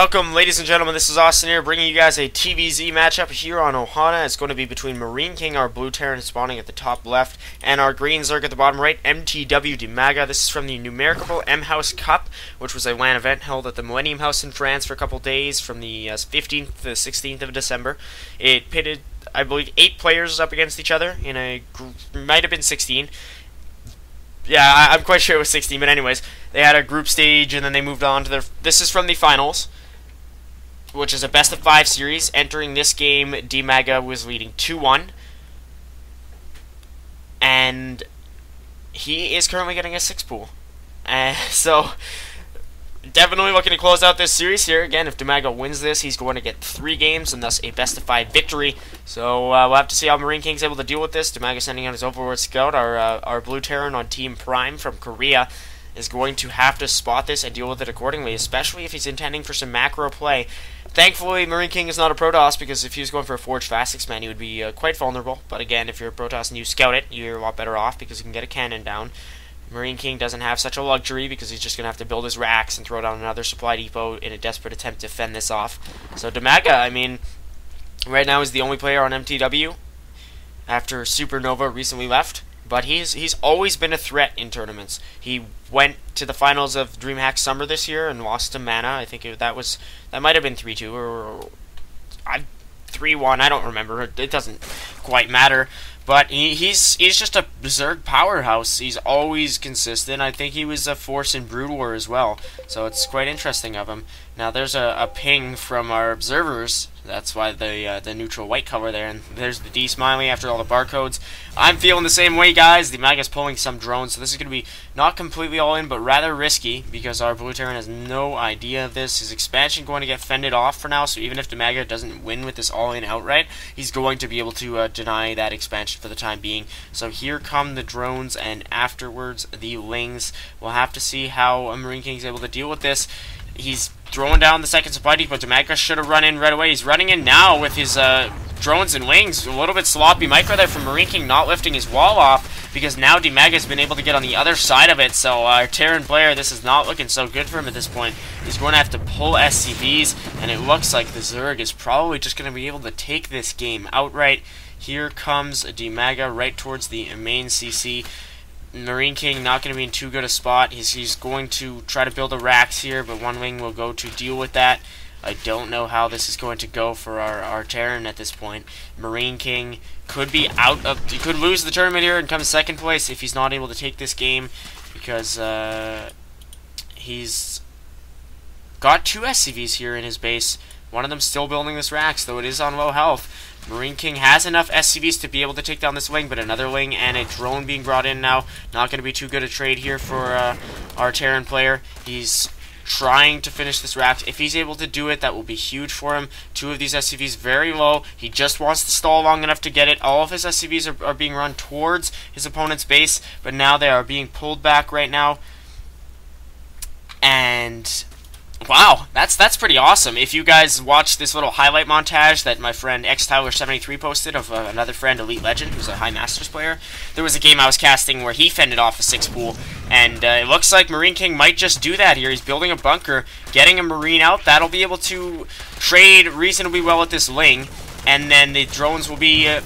Welcome, ladies and gentlemen. This is Austin here, bringing you guys a TvZ matchup here on Ohana. It's going to be between MarineKing, our blue Terran spawning at the top left, and our green Zerg at the bottom right, MTW DIMAGA. This is from the Numericable M-House Cup, which was a LAN event held at the Millennium House in France for a couple days from the 15th to the 16th of December. It pitted, I believe, 8 players up against each other in a might have been 16. Yeah, I'm quite sure it was 16, but anyways, they had a group stage, and then they moved on to their... This is from the finals, which is a best-of-5 series. Entering this game, DIMAGA was leading 2-1, and he is currently getting a 6 pool. So, definitely looking to close out this series here. Again, if DIMAGA wins this, he's going to get 3 games, and thus a best-of-5 victory. So, we'll have to see how MarineKing's able to deal with this. DIMAGA sending out his Overlord Scout, our blue Terran on Team Prime from Korea, is going to have to spot this and deal with it accordingly, especially if he's intending for some macro play. Thankfully, MarineKing is not a Protoss, because if he was going for a Forged Fast man, he would be quite vulnerable. But again, if you're a Protoss and you scout it, you're a lot better off, because you can get a cannon down. MarineKing doesn't have such a luxury, because he's just going to have to build his racks and throw down another supply depot in a desperate attempt to fend this off. So DIMAGA, I mean, right now is the only player on MTW, after Supernova recently left. But he's always been a threat in tournaments. He went to the finals of DreamHack Summer this year and lost to Mana. I think that might have been 3-2 or 3-1. I don't remember. It doesn't quite matter. But he's just a Zerg powerhouse. He's always consistent. I think he was a force in Brood War as well. So it's quite interesting of him. Now there's a ping from our observers. That's why the neutral white color there. And there's the D smiley after all the barcodes. I'm feeling the same way, guys. DIMAGA's pulling some drones. So this is going to be not completely all in, but rather risky, because our blue Terran has no idea of this. His expansion going to get fended off for now. So even if DIMAGA doesn't win with this all in outright, he's going to be able to deny that expansion for the time being. So here come the drones, and afterwards the Lings. We'll have to see how MarineKing is able to deal with this. He's throwing down the second supply depot. DIMAGA should have run in right away. He's running in now with his drones and wings. A little bit sloppy micro there from MarineKing, not lifting his wall off, because now DIMAGA has been able to get on the other side of it. So our Terran player, this is not looking so good for him at this point. He's going to have to pull SCVs, and it looks like the Zerg is probably just going to be able to take this game outright. Here comes DIMAGA right towards the main CC. MarineKing not going to be in too good a spot. He's going to try to build the racks here, but one wing will go to deal with that. I don't know how this is going to go for our Terran at this point. MarineKing could be he could lose the tournament here and come second place if he's not able to take this game, because he's got 2 SCVs here in his base. One of them still building this racks, though it is on low health. MarineKing has enough SCVs to be able to take down this wing, but another wing and a drone being brought in now. Not going to be too good a trade here for our Terran player. He's trying to finish this rack. If he's able to do it, that will be huge for him. 2 of these SCVs very low. He just wants to stall long enough to get it. All of his SCVs are being run towards his opponent's base, but now they are being pulled back right now. And wow, that's pretty awesome. If you guys watched this little highlight montage that my friend XTyler73 posted of another friend, Elite Legend, who's a High Masters player, there was a game I was casting where he fended off a 6 pool, and it looks like MarineKing might just do that here. He's building a bunker, getting a Marine out. That'll be able to trade reasonably well with this Ling, and then the drones will be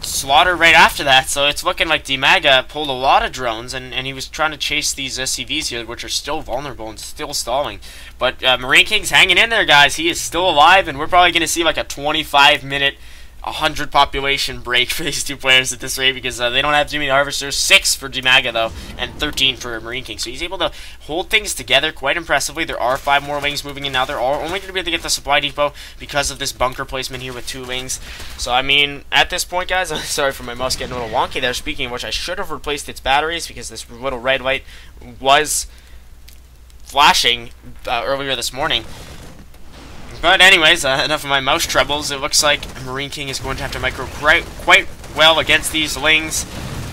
slaughter right after that. So it's looking like DIMAGA pulled a lot of drones, and he was trying to chase these SCVs here, which are still vulnerable and still stalling. But MarineKing's hanging in there, guys. He is still alive, and we're probably going to see like a 25-minute 100 population break for these 2 players at this rate, because they don't have too many harvesters. 6 for DIMAGA, though, and 13 for MarineKing. So he's able to hold things together quite impressively. There are 5 more wings moving in now. They're only going to be able to get the supply depot because of this bunker placement here with 2 wings. So, I mean, at this point, guys, I'm sorry for my mouse getting a little wonky there. Speaking of which, I should have replaced its batteries, because this little red light was flashing earlier this morning. But anyways, enough of my mouse troubles. It looks like MarineKing is going to have to micro quite well against these Lings,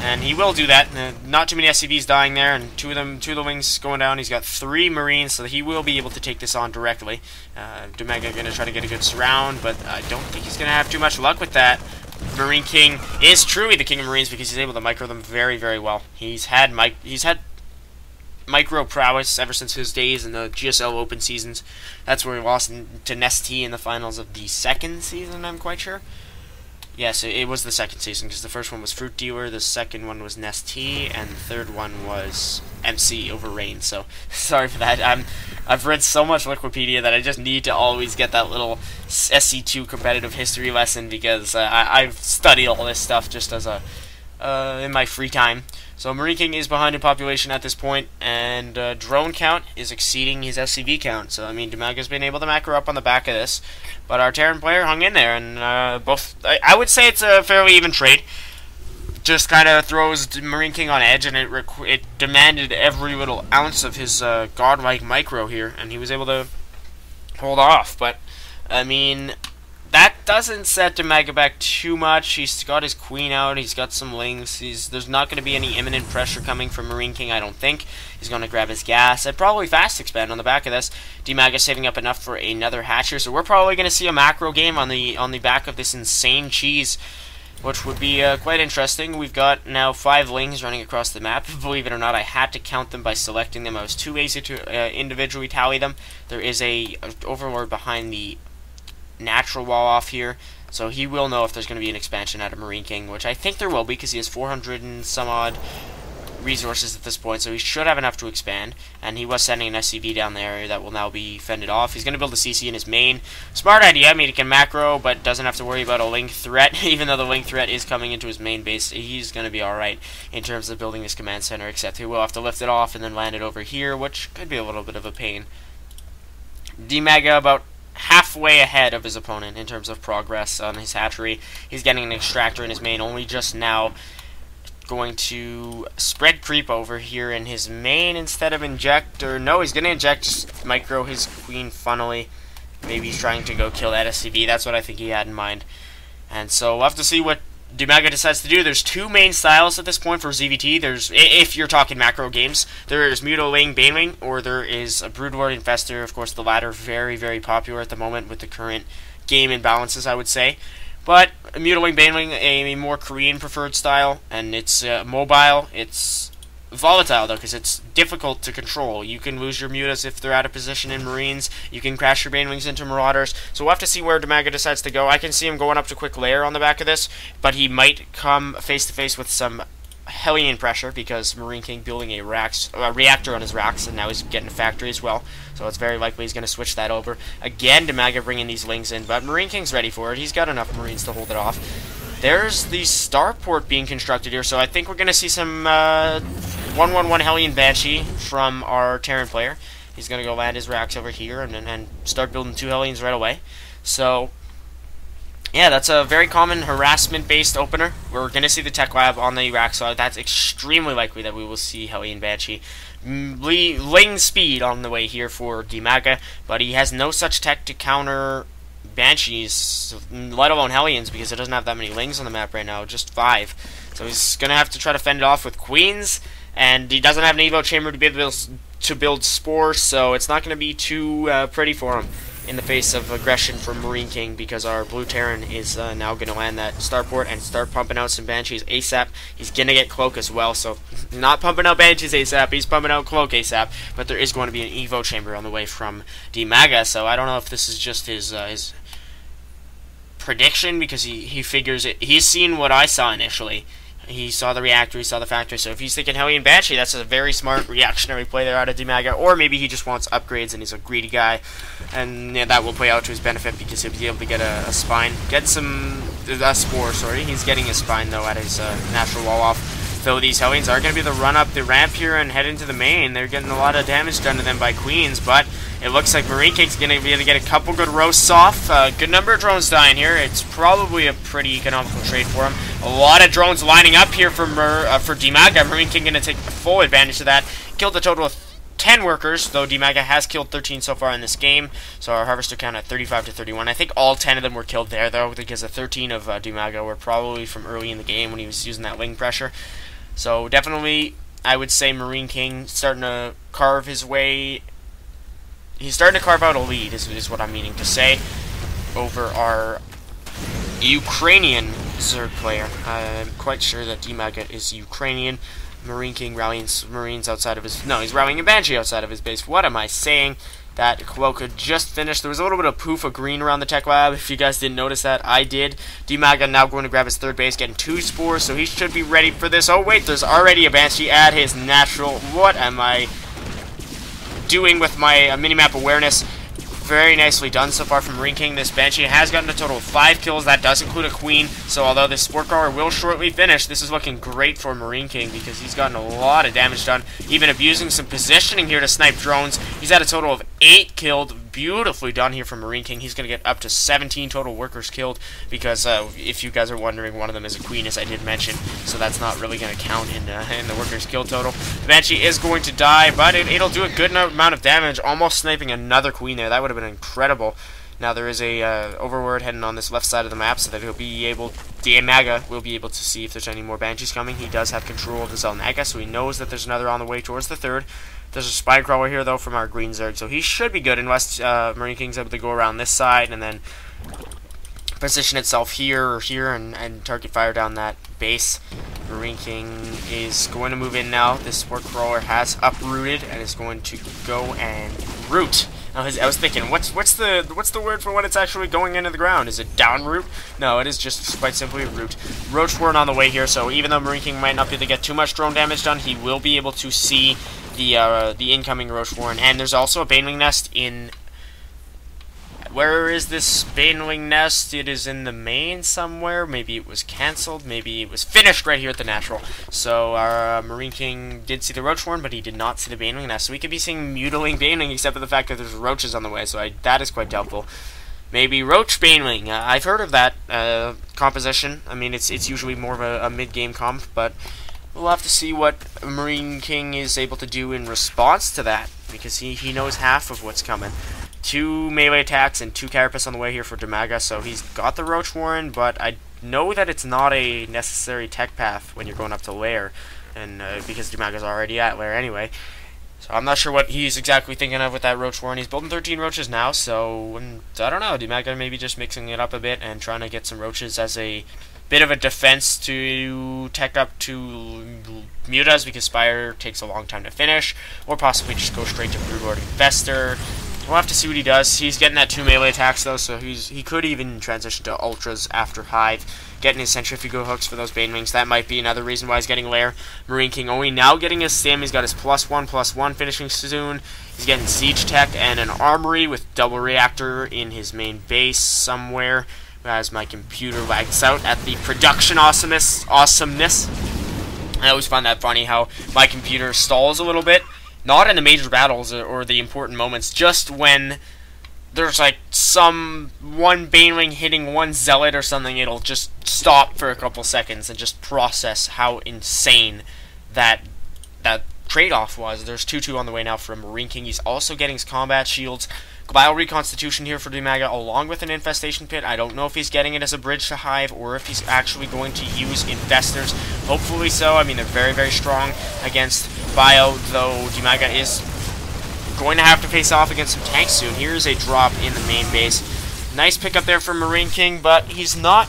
and he will do that. Not too many SCVs dying there, and 2 of the wings going down. He's got 3 Marines, so he will be able to take this on directly. DIMAGA going to try to get a good surround, but I don't think he's going to have too much luck with that. MarineKing is truly the king of Marines, because he's able to micro them very, very well. He's had micro prowess ever since his days in the GSL Open seasons. That's where he lost to Nestea in the finals of the second season, I'm quite sure. Yes, it was the second season, because the first one was Fruit Dealer, the second one was Nestea, and the third one was MC over Rain. So, sorry for that. I've read so much Wikipedia that I just need to always get that little SC2 competitive history lesson, because I've studied all this stuff just as a in my free time. So MarineKing is behind in population at this point, and drone count is exceeding his SCV count. So I mean, DIMAGA's been able to macro up on the back of this, but our Terran player hung in there, and I would say it's a fairly even trade. Just kind of throws MarineKing on edge, and it demanded every little ounce of his godlike micro here, and he was able to hold off. But I mean, that doesn't set DIMAGA back too much. He's got his queen out. He's got some lings. There's not going to be any imminent pressure coming from MarineKing, I don't think. He's going to grab his gas and probably fast expand on the back of this. DIMAGA saving up enough for another hatcher, so we're probably going to see a macro game on the back of this insane cheese, which would be quite interesting. We've got now 5 lings running across the map. Believe it or not, I had to count them by selecting them. I was too lazy to individually tally them. There is a overlord behind the natural wall off here, so he will know if there's going to be an expansion out of MarineKing, which I think there will be, because he has 400 and some odd resources at this point, so he should have enough to expand. And he was sending an SCV down there that will now be fended off. He's going to build a CC in his main. Smart idea. I mean, he can macro, but doesn't have to worry about a link threat. Even though the link threat is coming into his main base, he's going to be alright in terms of building this command center, except he will have to lift it off and then land it over here, which could be a little bit of a pain. DIMAGA about halfway ahead of his opponent in terms of progress on his hatchery. He's getting an extractor in his main, only just now going to spread creep over here in his main instead of inject. Or no, he's going to inject, just micro his queen funnily. Maybe he's trying to go kill that SCV. That's what I think he had in mind. And so we'll have to see what DIMAGA decides to do. There's 2 main styles at this point for ZVT. There's, if you're talking macro games, there is Mutilating Baneling, or there is a Broodlord Infestor. Of course, the latter very, very popular at the moment with the current game imbalances, I would say. But Mutilating Baneling, a more Korean preferred style, and it's mobile. It's volatile, though, because it's difficult to control. You can lose your mutas if they're out of position in Marines. You can crash your Banelings into Marauders. So we'll have to see where DIMAGA decides to go. I can see him going up to Quick Lair on the back of this, but he might come face-to-face with some Hellion pressure, because MarineKing building a reactor on his racks, and now he's getting a factory as well. So it's very likely he's going to switch that over. Again, DIMAGA bringing these lings in, but MarineKing's ready for it. He's got enough Marines to hold it off. There's the starport being constructed here, so I think we're going to see some 1/1/1 Hellion Banshee from our Terran player. He's going to go land his racks over here and start building 2 Hellions right away. So yeah, that's a very common harassment-based opener. We're going to see the tech lab on the rack, so that's extremely likely that we will see Hellion Banshee. Ling speed on the way here for DIMAGA, but he has no such tech to counter Banshees, let alone Hellions, because it doesn't have that many lings on the map right now, just 5. So he's going to have to try to fend it off with queens, and he doesn't have an Evo chamber to be able to build spores, so it's not going to be too pretty for him in the face of aggression from MarineKing, because our blue Terran is now going to land that starport and start pumping out some Banshees ASAP. He's going to get Cloak as well, so not pumping out Banshees ASAP, he's pumping out Cloak ASAP, but there is going to be an Evo chamber on the way from DIMAGA, so I don't know if this is just his prediction, because he figures it. He's seen what I saw initially. He saw the reactor, he saw the factory, so if he's thinking Hellion Banshee, that's a very smart reactionary play there out of DIMAGA, or maybe he just wants upgrades and he's a greedy guy, and yeah, that will play out to his benefit, because he'll be able to get a spine, get some, a spore, sorry. He's getting a spine, though, at his natural wall-off. Though these Hellions are going to be able to run up the ramp here and head into the main. They're getting a lot of damage done to them by queens, but it looks like MarineKing's going to be able to get a couple good roasts off. Good number of drones dying here. It's probably a pretty economical trade for him. A lot of drones lining up here for DIMAGA. MarineKing going to take full advantage of that. Killed a total of 10 workers, though DIMAGA has killed 13 so far in this game, so our harvester count at 35 to 31. I think all 10 of them were killed there, though, because the 13 of DIMAGA were probably from early in the game when he was using that ling pressure. So definitely, I would say MarineKing starting to carve his way. He's starting to carve out a lead, is what I'm meaning to say, over our Ukrainian Zerg player. I'm quite sure that DIMAGA is Ukrainian. MarineKing rallying Marines outside of his... No, he's rallying a Banshee outside of his base. What am I saying? That quote could just finish. There was a little bit of poof of green around the tech lab. If you guys didn't notice that, I did. DIMAGA now going to grab his third base, getting 2 spores, so he should be ready for this. Oh, wait, there's already a Banshee at his natural. What am I doing with my minimap awareness? Very nicely done so far from MarineKing. This Banshee has gotten a total of 5 kills. That does include a Queen. So although this Sport Crawler will shortly finish, this is looking great for MarineKing because he's gotten a lot of damage done. Even abusing some positioning here to snipe drones. He's had a total of 8 killed. Beautifully done here from MarineKing. He's going to get up to 17 total workers killed because if you guys are wondering, one of them is a Queen, as I did mention. So that's not really going to count in the workers killed total. The Banshee is going to die, but it'll do a good amount of damage, almost sniping another Queen there. That would have been incredible. Now there is a overword heading on this left side of the map, so that he'll be able, DIMAGA will be able to see if there's any more Banshees coming. He does have control of the Zelnaga, so he knows that there's another on the way towards the third. There's a Spy Crawler here, though, from our Green Zerg, so he should be good unless MarineKing's able to go around this side and then position itself here or here and target fire down that base. MarineKing is going to move in now. This Sport Crawler has uprooted and is going to go and root. Now, I was thinking, what's the word for when it's actually going into the ground? Is it down root? No, it is just quite simply root. Roach Warren on the way here, so even though MarineKing might not be able to get too much drone damage done, he will be able to see the incoming Roach Warren. And there's also a Baneling Nest in... Where is this Baneling Nest? It is in the main somewhere. Maybe it was cancelled. Maybe it was finished right here at the natural. So our MarineKing did see the Roach Warren, but he did not see the Baneling Nest. So we could be seeing Mutiling Baneling, except for the fact that there's roaches on the way. So that is quite doubtful. Maybe Roach Baneling. I've heard of that composition. I mean, it's usually more of a mid-game comp, but we'll have to see what MarineKing is able to do in response to that, because he knows half of what's coming. 2 melee attacks and 2 carapace on the way here for DIMAGA, so he's got the Roach Warren, but I know that it's not a necessary tech path when you're going up to lair, and because DIMAGA's already at lair anyway. So I'm not sure what he's exactly thinking of with that Roach Warren. He's building 13 roaches now, so I don't know. DIMAGA maybe just mixing it up a bit and trying to get some roaches as a bit of a defense to tech up to mute us, because Spire takes a long time to finish, or possibly just go straight to Broodlord Infestor. We'll have to see what he does. He's getting that 2 melee attacks, though, so he could even transition to Ultras after Hive, getting his Centrifugal hooks for those Banelings. That might be another reason why he's getting Lair. MarineKing only now getting his Sim. He's got his +1/+1 finishing soon. He's getting Siege Tech and an Armory with double reactor in his main base somewhere, as my computer lags out at the production awesomeness. I always find that funny how my computer stalls a little bit. Not in the major battles or the important moments, just when there's like one Baneling hitting one Zealot or something, it'll just stop for a couple seconds and just process how insane that trade-off was. There's 2-2 on the way now from MarineKing. He's also getting his combat shields. Bio Reconstitution here for DIMAGA, along with an Infestation Pit. I don't know if he's getting it as a bridge to Hive, or if he's actually going to use Infestors. Hopefully so. I mean, they're very, very strong against Bio, though DIMAGA is going to have to face off against some tanks soon. Here's a drop in the main base. Nice pickup there from MarineKing, but he's not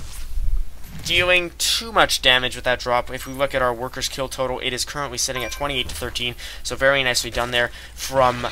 dealing too much damage with that drop. If we look at our workers kill total, it is currently sitting at 28-13, so very nicely done there from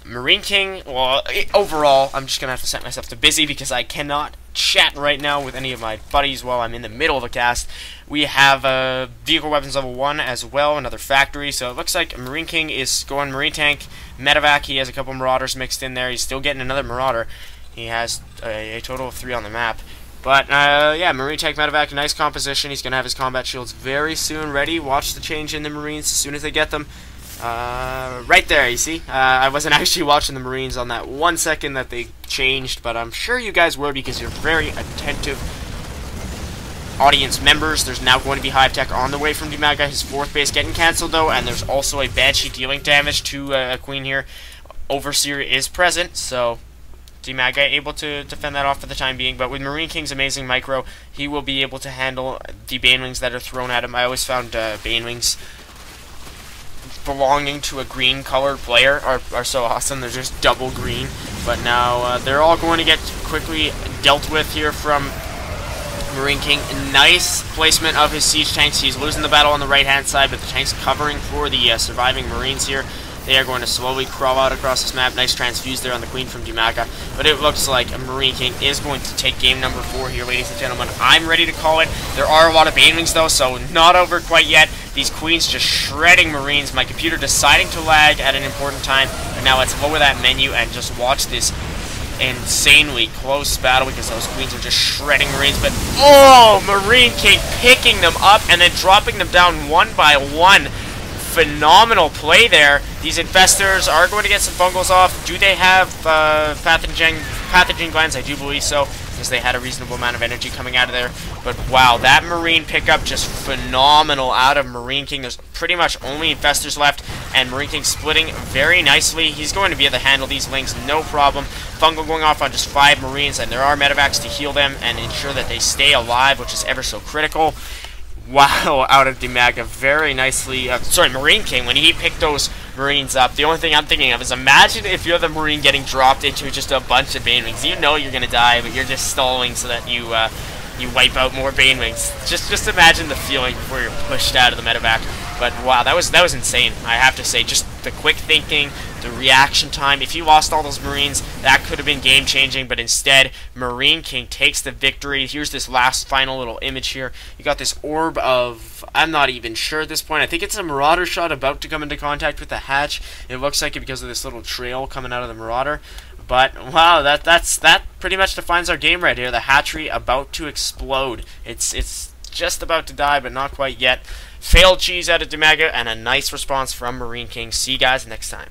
MarineKing. Well, overall, I'm just going to have to set myself to busy because I cannot chat right now with any of my buddies while I'm in the middle of a cast. We have Vehicle Weapons Level 1 as well, another factory, so it looks like MarineKing is going Marine Tank, Medevac. He has a couple Marauders mixed in there. He's still getting another Marauder. He has a total of 3 on the map. But, yeah, Marine Tank, Medevac, nice composition. He's going to have his combat shields very soon ready. Watch the change in the Marines as soon as they get them. Right there, you see? I wasn't actually watching the Marines on that 1 second that they changed, but I'm sure you guys were because you're very attentive audience members. There's now going to be Hive Tech on the way from DIMAGA. His 4th base getting cancelled, though, and there's also a Banshee dealing damage to a Queen here. Overseer is present, so DIMAGA able to defend that off for the time being, but with MarineKing's amazing micro, he will be able to handle the Banelings that are thrown at him. I always found Banelings belonging to a green colored player are so awesome. They're just double green, but now they're all going to get quickly dealt with here from MarineKing, nice placement of his siege tanks. He's losing the battle on the right-hand side, but the tanks covering for the surviving Marines here. They are going to slowly crawl out across this map. Nice transfuse there on the Queen from DIMAGA. But it looks like MarineKing is going to take game number 4 here, ladies and gentlemen. I'm ready to call it. There are a lot of Banelings, though, so not over quite yet. These Queens just shredding Marines. My computer deciding to lag at an important time. But now let's lower that menu and just watch this insanely close battle because those Queens are just shredding Marines. But, oh, MarineKing picking them up and then dropping them down one by one. Phenomenal play there. These infestors are going to get some fungals off. Do they have pathogen glands? I do believe so, because they had a reasonable amount of energy coming out of there. But wow, that Marine pickup just phenomenal out of MarineKing. There's pretty much only infestors left, and MarineKing splitting very nicely. He's going to be able to handle these links, no problem. Fungal going off on just 5 Marines, and there are medevacs to heal them and ensure that they stay alive, which is ever so critical. Wow, out of DIMAGA, very nicely. MarineKing, when he picked those Marines up, the only thing I'm thinking of is imagine if you're the Marine getting dropped into just a bunch of Banelings. You know you're going to die, but you're just stalling so that you wipe out more Banelings. Just imagine the feeling before you're pushed out of the medevac. But wow, that was insane, I have to say. Just the quick thinking, the reaction time. If you lost all those Marines, that could have been game-changing, but instead, MarineKing takes the victory. Here's this last final little image here. You got this orb of, I'm not even sure at this point. I think it's a Marauder shot about to come into contact with the hatch. It looks like it because of this little trail coming out of the Marauder. But wow, that pretty much defines our game right here. The hatchery about to explode. It's just about to die, but not quite yet. Failed cheese out of DIMAGA and a nice response from MarineKing. See you guys next time.